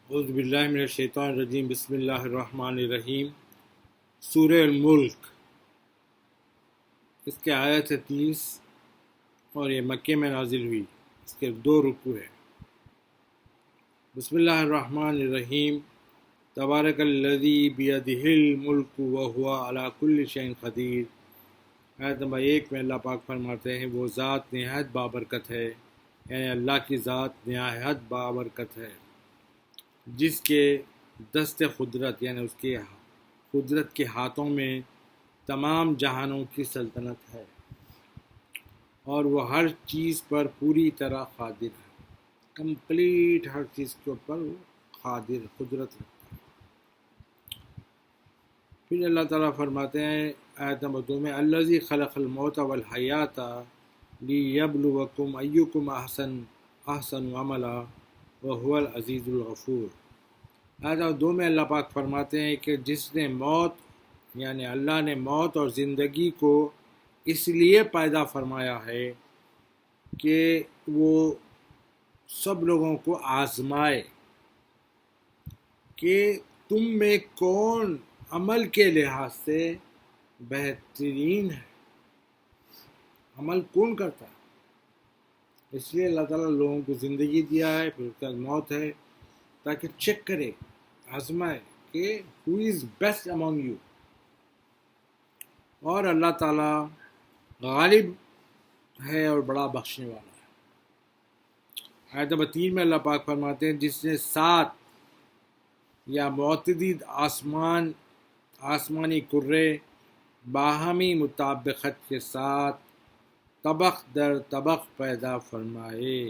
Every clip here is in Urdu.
اعوذ باللہ من الشیطان الرجیم بسم اللہ الرحمن الرحیم سورہ الملک، اس کے آیت 30 اور یہ مکے میں نازل ہوئی۔ اس کے 2 رکوع ہیں۔ بسم اللہ الرحمن الرحیم تبارک الذی بیدہ الملک وہو علی کل شیء قدیر۔ آیت نمبر 1 میں اللہ پاک فرماتے ہیں وہ ذات نہایت بابرکت ہے، یعنی اللہ کی ذات نہایت بابرکت ہے، جس کے دست قدرت یعنی اس کے قدرت کے ہاتھوں میں تمام جہانوں کی سلطنت ہے، اور وہ ہر چیز پر پوری طرح قادر ہے، کمپلیٹ ہر چیز کے اوپر وہ قادر قدرت رکھتا ہے۔ پھر اللہ تعالیٰ فرماتے ہیں آیت نمبر 2 میں الذی خلق الموت والحیات لیبلوکم ایکم احسن عملا وہو العزیز الغفور۔ آیت نمبر 2 میں اللہ پاک فرماتے ہیں کہ جس نے موت یعنی اللہ نے موت اور زندگی کو اس لیے پیدا فرمایا ہے کہ وہ سب لوگوں کو آزمائے کہ تم میں کون عمل کے لحاظ سے بہترین ہے، عمل کون کرتا ہے۔ اس لیے اللہ تعالیٰ لوگوں کو زندگی دیا ہے، پھر اس کے بعد موت ہے، تاکہ چیک کرے، آزمائے کہ who is best among you۔ اور اللہ تعالیٰ غالب ہے اور بڑا بخشنے والا ہے۔ آیت نمبر 3 میں اللہ پاک فرماتے ہیں جس نے 7 یا متعدد آسمانی کرے باہمی مطابقت کے ساتھ طبق در طبق پیدا فرمائے،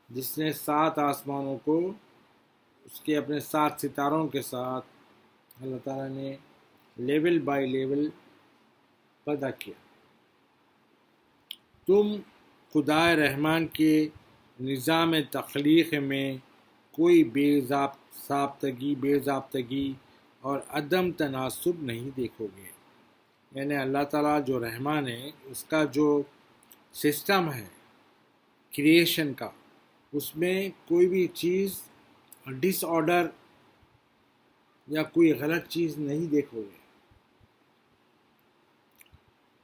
جس نے 7 آسمانوں کو اس کے اپنے 7 ستاروں کے ساتھ اللہ تعالیٰ نے لیول بائی لیول پیدا کیا۔ تم خدائے رحمان کے نظام تخلیق میں کوئی بے ضابطگی اور عدم تناسب نہیں دیکھو گے، یعنی اللہ تعالیٰ جو رحمان ہے اس کا جو سسٹم ہے کریشن کا، اس میں کوئی بھی چیز ڈس آرڈر یا کوئی غلط چیز نہیں دیکھو گے،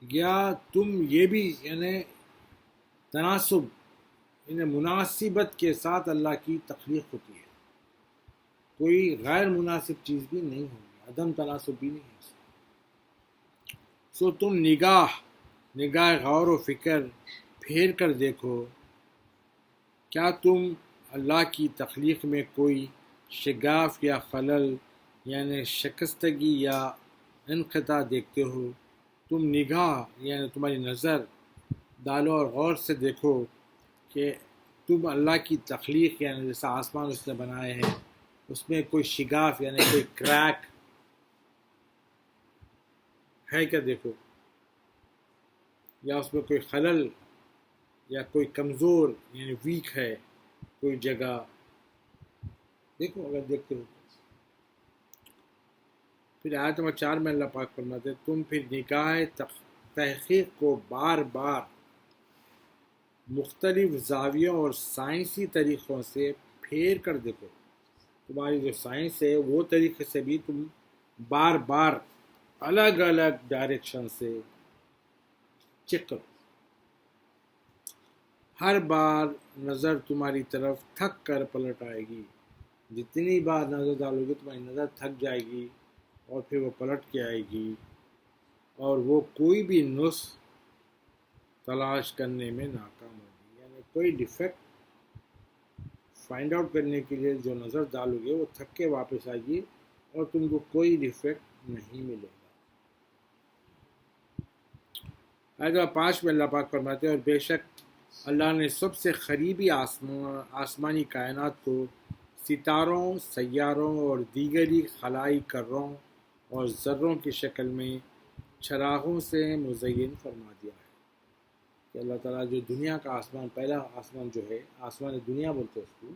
یا تم یہ بھی یعنی تناسب یعنی مناسبت کے ساتھ اللہ کی تخلیق ہوتی ہے، کوئی غیر مناسب چیز بھی نہیں ہوگی، عدم تناسب بھی نہیں ہے۔ سو تم نگاہ غور و فکر پھیر کر دیکھو، کیا تم اللہ کی تخلیق میں کوئی شگاف یا خلل یعنی شکستگی یا انقطاع دیکھتے ہو؟ تم نگاہ یعنی تمہاری نظر ڈالو اور غور سے دیکھو کہ تم اللہ کی تخلیق یعنی جیسا آسمان اس نے بنائے ہیں اس میں کوئی شگاف یعنی کوئی کریک ہے کیا دیکھو، یا اس میں کوئی خلل یا کوئی کمزور یعنی ویک ہے کوئی جگہ، دیکھو اگر دیکھتے ہو۔ پھر آیت نمبر 4 میں اللہ پاک فرماتے ہیں تم پھر نگاہ تحقیق کو بار بار مختلف زاویوں اور سائنسی طریقوں سے پھیر کر دیکھو، تمہاری جو سائنس ہے وہ طریقے سے بھی تم بار بار الگ الگ ڈائریکشن سے چیک کرو، ہر بار نظر تمہاری طرف تھک کر پلٹ آئے گی، جتنی بار نظر ڈالو گے تمہاری نظر تھک جائے گی اور پھر وہ پلٹ کے آئے گی، اور وہ کوئی بھی نقص تلاش کرنے میں ناکام ہوگی، یعنی کوئی ڈیفیکٹ فائنڈ آؤٹ کرنے کے لیے جو نظر ڈالو گے وہ تھک کے واپس آئے گی اور تم کو کوئی ڈیفیکٹ نہیں ملے گا۔ آیت 5 میں اللہ پاک فرماتے ہیں اور بے شک اللہ نے سب سے قریبی آسمانی کائنات کو ستاروں، سیاروں اور دیگری خلائی کروں اور ذروں کی شکل میں چراغوں سے مزین فرما دیا ہے، کہ اللہ تعالیٰ جو دنیا کا آسمان پہلا آسمان جو ہے آسمان دنیا بولتے ہیں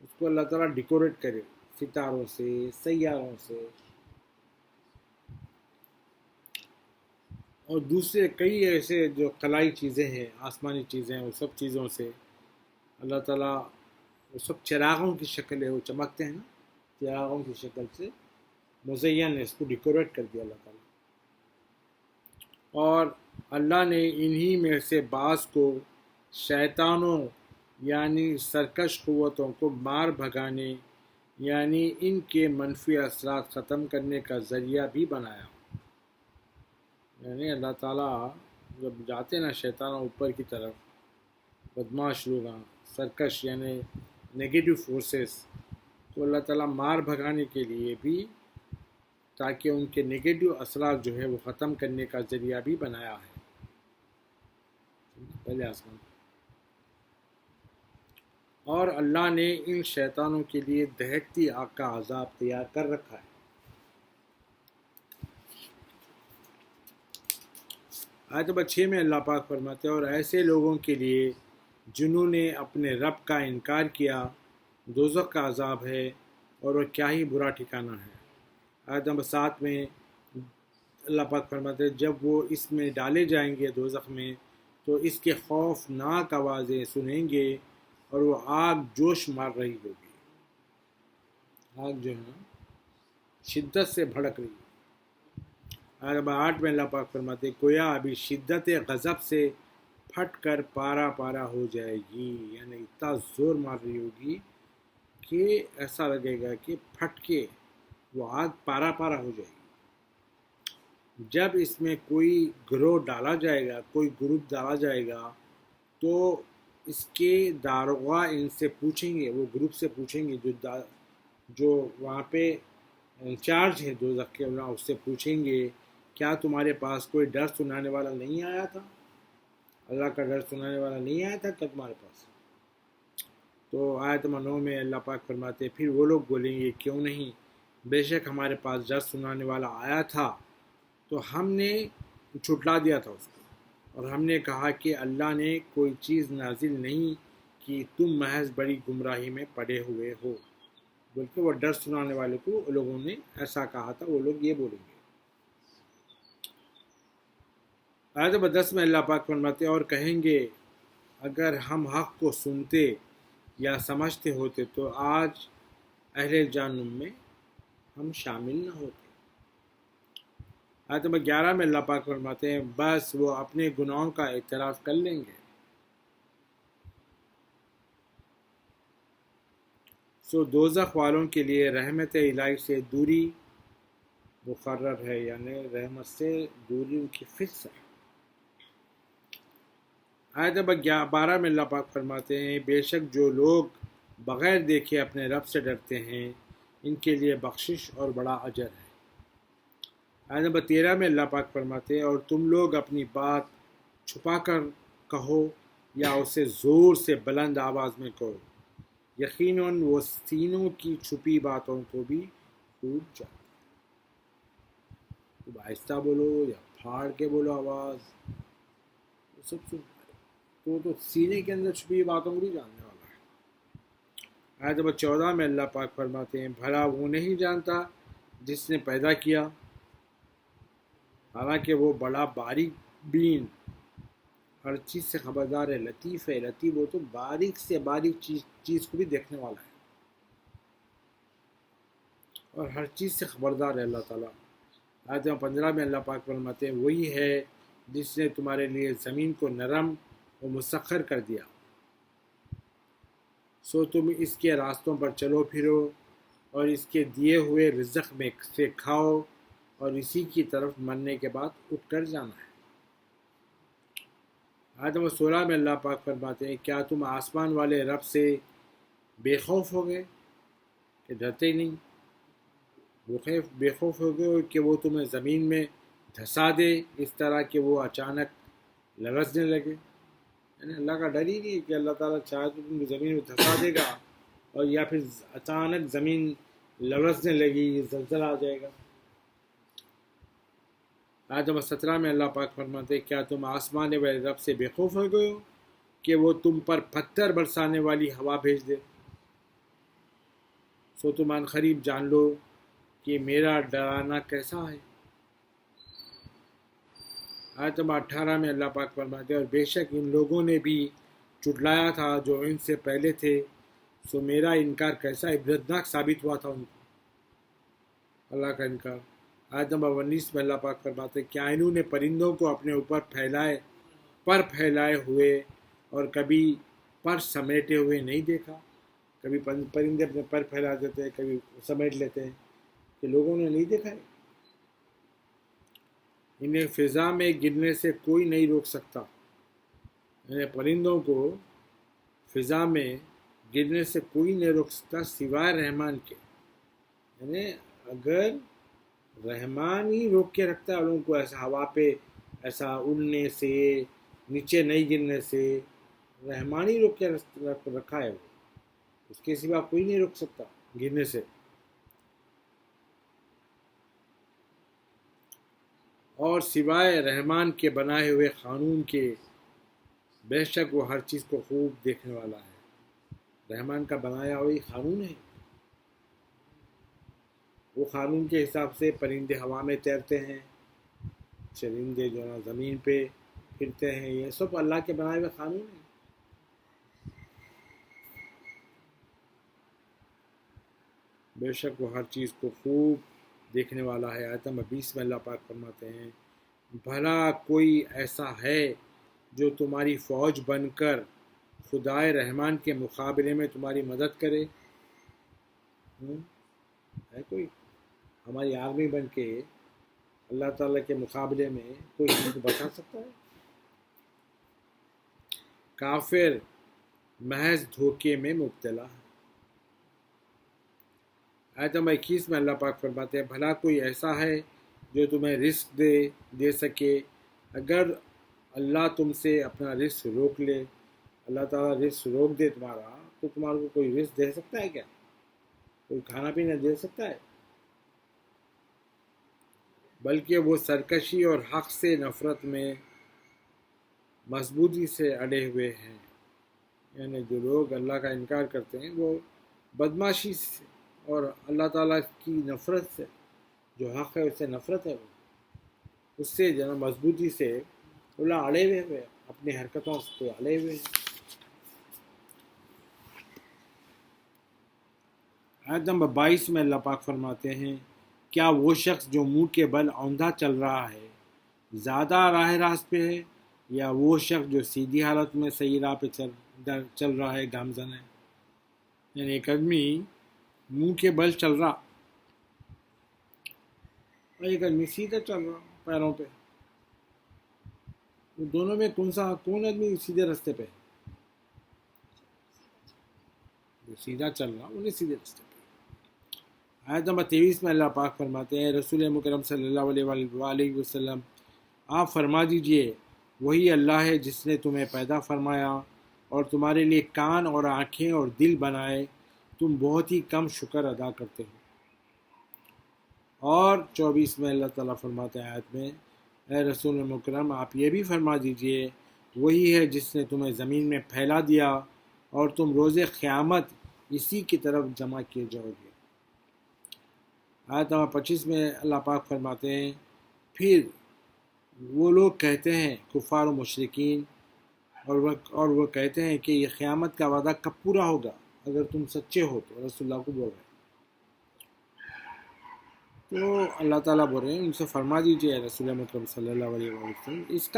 اس کو اللہ تعالیٰ ڈیکوریٹ کرے ستاروں سے، سیاروں سے اور دوسرے کئی ایسے جو خلائی چیزیں ہیں آسمانی چیزیں ہیں، وہ سب چیزوں سے اللہ تعالیٰ وہ سب چراغوں کی شکل ہے، وہ چمکتے ہیں نا، چراغوں کی شکل سے مزین ہے، اس کو ڈیکوریٹ کر دیا اللہ تعالیٰ. اور اللہ نے انہی میں سے بعض کو شیطانوں یعنی سرکش قوتوں کو مار بھگانے یعنی ان کے منفی اثرات ختم کرنے کا ذریعہ بھی بنایا. یعنی اللہ تعالیٰ جب جاتے نا شیطانوں اوپر کی طرف، بدماش لوگ سرکش یعنی نگیٹو فورسز کو اللہ تعالیٰ مار بھگانے کے لیے بھی، تاکہ ان کے نگیٹو اثرات جو ہے وہ ختم کرنے کا ذریعہ بھی بنایا ہے. پہلے آسمان. اور اللہ نے ان شیطانوں کے لیے دہکتی آگ کا عذاب تیار کر رکھا ہے. آیت نمبر 6 میں اللہ پاک فرماتے ہیں اور ایسے لوگوں کے لیے جنہوں نے اپنے رب کا انکار کیا دوزخ کا عذاب ہے اور وہ کیا ہی برا ٹھکانہ ہے. آیت نمبر 7 میں اللہ پاک فرماتے ہیں جب وہ اس میں ڈالے جائیں گے دوزخ میں تو اس کے خوفناک آوازیں سنیں گے اور وہ آگ جوش مار رہی ہوگی. آگ جو ہے نا شدت سے بھڑک رہی ہے. آیت نمبر 8 میں اللہ پاک فرماتے ہیں گویا ابھی شدت غضب سے پھٹ کر پارا پارا ہو جائے گی، یعنی اتنا زور مار رہی ہوگی کہ ایسا لگے گا کہ پھٹ کے وہ آگ پارا پارا ہو جائے گی. جب اس میں کوئی گروہ ڈالا جائے گا، کوئی گروپ ڈالا جائے گا تو اس کے داروغہ ان سے پوچھیں گے، وہ گروپ سے پوچھیں گے جو وہاں پہ انچارج ہے دوزخ کے، اس سے پوچھیں گے کیا تمہارے پاس کوئی ڈر سنانے والا نہیں آیا تھا؟ اللہ کا ڈر سنانے والا نہیں آیا تھا کیا تمہارے پاس؟ تو آیت نمبر 9 میں اللہ پاک فرماتے پھر وہ لوگ بولیں گے کیوں نہیں، بے شک ہمارے پاس ڈر سنانے والا آیا تھا تو ہم نے چھٹلا دیا تھا اس کو، اور ہم نے کہا کہ اللہ نے کوئی چیز نازل نہیں کی، تم محض بڑی گمراہی میں پڑے ہوئے ہو. بلکہ وہ ڈر سنانے والے کو لوگوں نے ایسا کہا تھا، وہ لوگ یہ بولیں گے. آیت نمبر 10 میں اللہ پاک فرماتے اور کہیں گے اگر ہم حق کو سنتے یا سمجھتے ہوتے تو آج اہل جہنم میں ہم شامل نہ ہوتے. آیت نمبر 11 میں اللہ پاک فرماتے ہیں بس وہ اپنے گناہوں کا اعتراف کر لیں گے. سو دوزخ والوں کے لیے رحمت الہی سے دوری مقرر ہے، یعنی رحمت سے دوری ان کی فکس ہے. آیت نمبر 12 میں اللہ پاک فرماتے ہیں بے شک جو لوگ بغیر دیکھے اپنے رب سے ڈرتے ہیں ان کے لیے بخشش اور بڑا اجر ہے. آیت نمبر 13 میں اللہ پاک فرماتے ہیں اور تم لوگ اپنی بات چھپا کر کہو یا اسے زور سے بلند آواز میں کہو، یقیناً وہ سینوں کی چھپی باتوں کو بھی خوب جانتا ہے. تم آہستہ بولو یا پھاڑ کے بولو آواز، وہ سب تو سینے کے اندر چھپی باتوں کو بھی جاننے والا ہے. آیت نمبر 14 میں اللہ پاک فرماتے ہیں بھلا وہ نہیں جانتا جس نے پیدا کیا، حالانکہ وہ بڑا باریک بین ہر چیز سے خبردار ہے. لطیف ہے، لطیف وہ تو باریک سے باریک چیز کو بھی دیکھنے والا ہے اور ہر چیز سے خبردار ہے اللہ تعالیٰ. آیت نمبر 15 میں اللہ پاک فرماتے ہیں وہی ہے جس نے تمہارے لیے زمین کو نرم و مسخر کر دیا، سو تم اس کے راستوں پر چلو پھرو اور اس کے دیے ہوئے رزق میں سے کھاؤ اور اسی کی طرف مرنے کے بعد اٹھ کر جانا ہے. آیت نمبر 16 میں اللہ پاک فرماتے ہیں کیا تم آسمان والے رب سے بے خوف ہو گئے کہ ڈرتے ہی نہیں؟ بے خوف ہو گئے کہ وہ تمہیں زمین میں دھسا دے اس طرح کہ وہ اچانک لرزنے لگے. یعنی اللہ کا ڈر ہی نہیں کہ اللہ تعالیٰ چاہے تو تم زمین میں دھسا دے گا اور یا پھر اچانک زمین لرزنے لگی، زلزلہ آ جائے گا. آیت نمبر 17 میں اللہ پاک فرماتے ہیں کیا تم آسمان والے رب سے بے خوف ہو گئے ہو کہ وہ تم پر پتھر برسانے والی ہوا بھیج دے؟ سو تم عن قریب جان لو کہ میرا ڈرانا کیسا ہے. آیت نمبر 18 میں اللہ پاک فرماتے ہیں اور بے شک ان لوگوں نے بھی چٹلایا تھا جو ان سے پہلے تھے سو میرا انکار کیسا عبرتناک ثابت ہوا تھا ان کو، اللہ کا انکار۔ آیت نمبر 19 میں اللہ پاک فرماتے ہیں، کیا انہوں نے پرندوں کو اپنے اوپر پھیلائے ہوئے اور کبھی پر سمیٹے ہوئے نہیں دیکھا؟ کبھی پرندے اپنے پر پھیلا دیتے ہیں، کبھی سمیٹ لیتے ہیں، کہ لوگوں نے نہیں دیکھا ہے؟ انہیں فضا میں گرنے سے کوئی نہیں روک سکتا، یعنی پرندوں کو فضا میں گرنے سے کوئی نہیں روک سکتا سوائے رحمان کے، یعنی اگر رحمان ہی روک کے رکھتا ہے لوگوں کو ایسا ہوا پہ ایسا اڑنے سے، نیچے نہیں گرنے سے، رحمان ہی روک کے رکھا ہے، وہ اس کے سوا کوئی نہیں روک سکتا گرنے سے۔ اور سوائے رحمان کے بنائے ہوئے قانون کے، بے شک وہ ہر چیز کو خوب دیکھنے والا ہے۔ رحمان کا بنایا ہوئی قانون ہے، وہ قانون کے حساب سے پرندے ہوا میں تیرتے ہیں، چرندے جو ہے زمین پہ پھرتے ہیں، یہ سب اللہ کے بنائے ہوئے قانون ہیں۔ بے شک وہ ہر چیز کو خوب دیکھنے والا ہے۔ آیت نمبر 20 میں اللہ پاک فرماتے ہیں، بھلا کوئی ایسا ہے جو تمہاری فوج بن کر خدائے رحمان کے مقابلے میں تمہاری مدد کرے؟ ہے کوئی ہماری آرمی بن کے اللہ تعالیٰ کے مقابلے میں کوئی ہم کو بچا سکتا ہے؟ کافر محض دھوکے میں مبتلا ہے۔ آیت نمبر 21 میں اللہ پاک فرماتے ہیں، بھلا کوئی ایسا ہے جو تمہیں رزق دے سکے؟ اگر اللہ تم سے اپنا رزق روک لے، اللہ تعالیٰ رزق روک دے تمہارا، تو تمہارے کو کوئی رزق دے سکتا ہے کیا؟ کوئی کھانا پینا دے سکتا ہے؟ بلکہ وہ سرکشی اور حق سے نفرت میں مضبوطی سے اڑے ہوئے ہیں، یعنی جو لوگ اللہ کا انکار کرتے ہیں وہ بدمعاشی سے اور اللہ تعالیٰ کی نفرت سے، جو حق ہے اس سے نفرت ہے، وہ اس سے جو ہے مضبوطی سے اللہ اڑے ہوئے، اپنی حرکتوں سے اڑے ہوئے ہیں۔ آیت نمبر 22 میں اللہ پاک فرماتے ہیں، کیا وہ شخص جو منہ کے بل اوندھا چل رہا ہے زیادہ راہ راست پہ ہے، یا وہ شخص جو سیدھی حالت میں صحیح راہ پہ چل رہا ہے گامزن ہے؟ یعنی ایک آدمی منہ کے بل چل رہا اور ایک آدمی سیدھا چل رہا پیروں پہ، دونوں میں کون آدمی سیدھے راستے پہ؟ جو سیدھا چل رہا انہیں سیدھے راستے پہ۔ آیت نمبر 23 میں اللہ پاک فرماتے ہیں، رسول مکرم صلی اللہ علیہ وآلہ وسلم آپ فرما دیجئے، وہی اللہ ہے جس نے تمہیں پیدا فرمایا اور تمہارے لیے کان اور آنکھیں اور دل بنائے، تم بہت ہی کم شکر ادا کرتے ہو۔ اور 24 میں اللہ تعالیٰ فرماتے ہیں آیت میں، اے رسول مکرم آپ یہ بھی فرما دیجئے، وہی ہے جس نے تمہیں زمین میں پھیلا دیا اور تم روز قیامت اسی کی طرف جمع کیے جاؤ گے۔ آیت نمبر 25 میں اللہ پاک فرماتے ہیں، پھر وہ لوگ کہتے ہیں، کفار و مشرکین، اور وہ کہتے ہیں کہ یہ قیامت کا وعدہ کب پورا ہوگا؟ اگر تم سچے ہو تو رسول اللہ کو بول رہے ہیں، تو اللہ تعالیٰ بول رہے ہیں ان سے فرما دیجئے رسول مکرم صلی اللہ علیہ وسلم، اس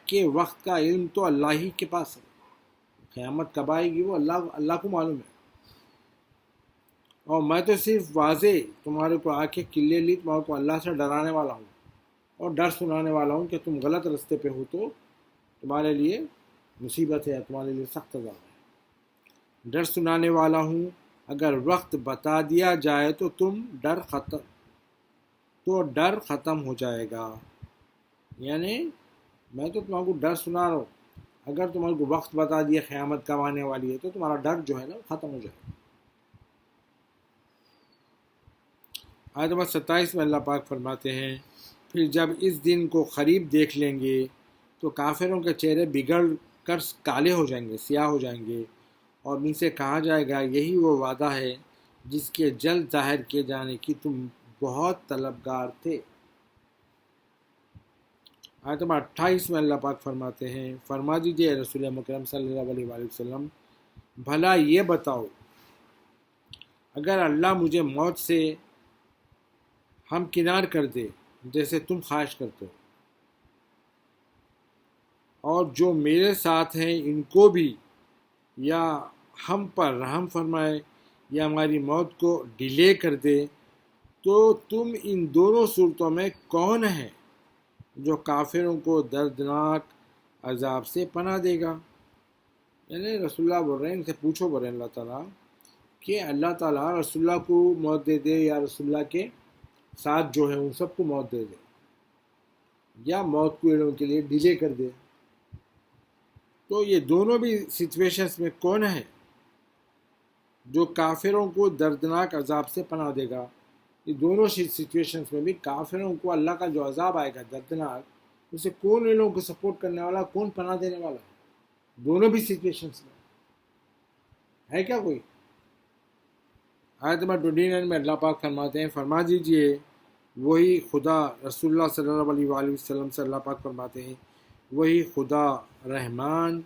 کے وقت کا علم تو اللہ ہی کے پاس ہے، قیامت کب آئے گی وہ اللہ کو معلوم ہے، اور میں تو صرف واضح تمہارے کو آ کے کلے لی تمہارے کو اللہ سے ڈرانے والا ہوں اور ڈر سنانے والا ہوں کہ تم غلط راستے پہ ہو تو تمہارے لیے مصیبت ہے، تمہارے لیے سخت عذاب ہے۔ ڈر سنانے والا ہوں، اگر وقت بتا دیا جائے تو ڈر ختم ہو جائے گا، یعنی میں تو تمہارے کو ڈر سنا رہا ہوں، اگر تمہارے کو وقت بتا دیا قیامت کب آنے والی ہے تو تمہارا ڈر جو ہے نا ختم ہو جائے گا۔ آیت نمبر 27 میں اللہ پاک فرماتے ہیں، پھر جب اس دن کو قریب دیکھ لیں گے تو کافروں کے چہرے بگڑ کر کالے ہو جائیں گے، سیاہ ہو جائیں گے، اور ان سے کہا جائے گا یہی وہ وعدہ ہے جس کے جلد ظاہر کیے جانے کی تم بہت طلبگار تھے۔ آیت نمبر 28 میں اللہ پاک فرماتے ہیں، فرما دیجئے رسول مکرم صلی اللہ علیہ وسلم، بھلا یہ بتاؤ اگر اللہ مجھے موت سے ہمکنار کر دے جیسے تم خواہش کرتے ہو، اور جو میرے ساتھ ہیں ان کو بھی، یا ہم پر رحم فرمائے یا ہماری موت کو ڈیلے کر دے، تو تم ان دونوں صورتوں میں کون ہے جو کافروں کو دردناک عذاب سے پناہ دے گا؟ یعنی رسول اللہ بول رہے ہیں، ان سے پوچھو بول رہے ہیں اللہ تعالیٰ کہ اللہ تعالیٰ رسول اللہ کو موت دے دے یا رسول اللہ کے ساتھ جو ہیں ان سب کو موت دے دے، یا موت کو ان لوگوں کے لیے ڈیلے کر دے، تو یہ دونوں بھی سچویشنز میں کون ہے جو کافروں کو دردناک عذاب سے پناہ دے گا؟ یہ دونوں سچویشنز میں بھی کافروں کو اللہ کا جو عذاب آئے گا دردناک، اسے کون ان لوگوں کو سپورٹ کرنے والا، کون پناہ دینے والا ہے؟ دونوں بھی سچویشنز میں ہے کیا کوئی؟ آیت نمبر 29 میں اللہ پاک فرماتے ہیں، فرما دیجئے وہی خدا، رسول اللہ صلی اللہ علیہ وآلہ وسلم سے اللہ پاک فرماتے ہیں وہی خدا رحمان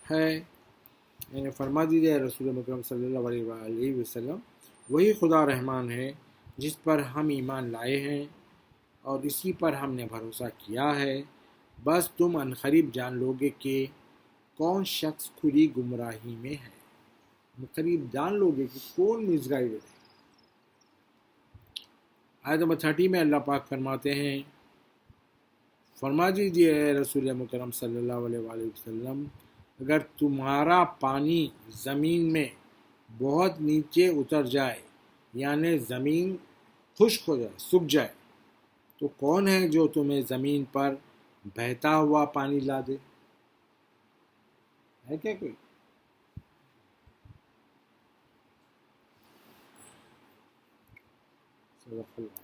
ہے، یعنی فرما دیجئے رسول مکرم صلی اللہ علیہ وآلہ وسلم وہی خدا رحمان ہے جس پر ہم ایمان لائے ہیں اور اسی پر ہم نے بھروسہ کیا ہے، بس تم عنقریب جان لوگے کہ کون شخص کھلی گمراہی میں ہے، قریب جان لوگے کہ کون مس گائیڈ ہے۔ آیت نمبر 30 میں اللہ پاک فرماتے ہیں، فرما دیجیے اے رسول مکرم صلی اللہ علیہ وآلہ وسلم اگر تمہارا پانی زمین میں بہت نیچے اتر جائے، یعنی زمین خشک ہو جائے، سوکھ جائے، تو کون ہے جو تمہیں زمین پر بہتا ہوا پانی لا دے؟ ہے کیا کوئی؟ صدق اللہ۔